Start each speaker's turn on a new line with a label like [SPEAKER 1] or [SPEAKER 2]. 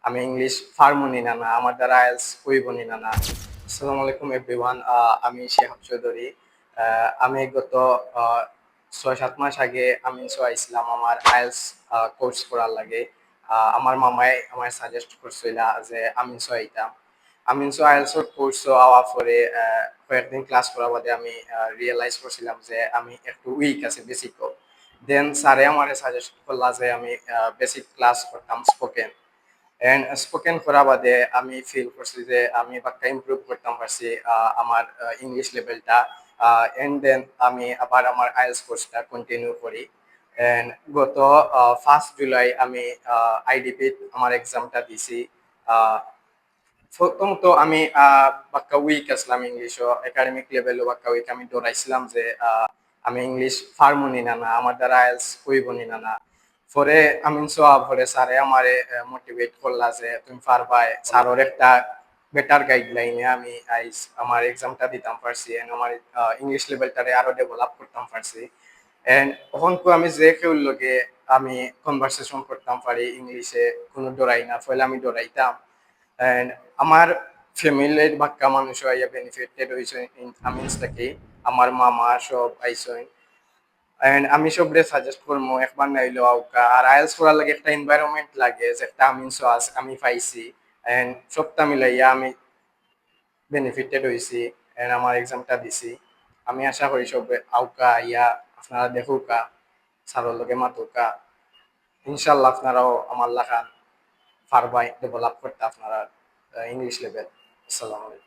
[SPEAKER 1] আমি ইংলিশ ফার্মুনি না না আমার দ্বারা আইএলস হইবনি না না। আসসালামু আলাইকুম এভরিওয়ান। আমি শেহাব চৌধুরী। আমি গত 6-7 মাস আগে আমি আইছিলাম আমার আইএলস কোর্স করার লাগে। আমার মামাই আমার সাজেস্ট করছিল যে আমি আইতাম। আমি আইএলস এর কোর্স হওয়ার পরে কয়েকদিন ক্লাস করার বাদে আমি রিয়েলাইজ করছিলাম যে আমি একটু উইক আছে বেসিক। দেন স্যারে আমার সাজেস্ট করলা যে আমি বেসিক ক্লাস করতাম স্পোকেন। এন্ড স্পোকেন করা বাদে আমি ফিল করছি যে আমি বাক্কা ইমপ্রুভ করতাম পারছি আমার ইংলিশ লেভেলটা। এন্ড দেন আমি আবার আমার আইএলস কোর্সটা কন্টিনিউ করি। এন্ড গত 1 জুলাই আমি আইডিপি আমার এক্সামটা দিছি। প্রথমত আমি বাক্কা উইক আসলাম ইংলিশও একাডেমিক লেভেলও বাক্কা উইক। আমি ডরাইছিলাম যে আমি ইংলিশ পারবনি না না আমার দ্বারা আইএলস হইবনি না না। পরে আমি পরে স্যারে আমারে মোটিভেট করলা যে তুমি পারবাই। স্যারের একটা বেটার গাইডলাইনে আমি আইস আমার এক্সামটা দিতাম পারছি এন্ড আমার ইংলিশ লেভেলটারে আরো ডেভেলপ করতাম পারছি। এন্ড তখন আমি যে কেউ লগে আমি কনভারসেশন করতাম পারি ইংলিশে, কোনো ডরাই না। ফলে আমি ডরাইতাম। এন্ড আমার ফ্যামিলির বাক্কা মানুষ আইয়া বেনিফিটেড হয়েছে আমিনস থেকে। আমার মামা সব আইসেন। এন্ড আমি সবরে সাজেস্ট করবো একবার নাইলো আউকা। আর আইএলস করার লাগে একটা এনভায়রনমেন্ট লাগে যেটা আমিনস আমি পাইছি। এন্ড সবটা মিলাইয়া আমি বেনিফিটেড হয়েছি। এন্ড আমার এক্সামটা দিছি। আমি আশা করি সব আউকা ইয়া আপনারা দেখুকা, সারোর লগে মাতুকা। ইনশাল্লাহ আপনারাও আমার লাগান পারবাই ডেভেলপ করতে আপনারা ইংলিশ লেভেল। আসসালামু আলাইকুম।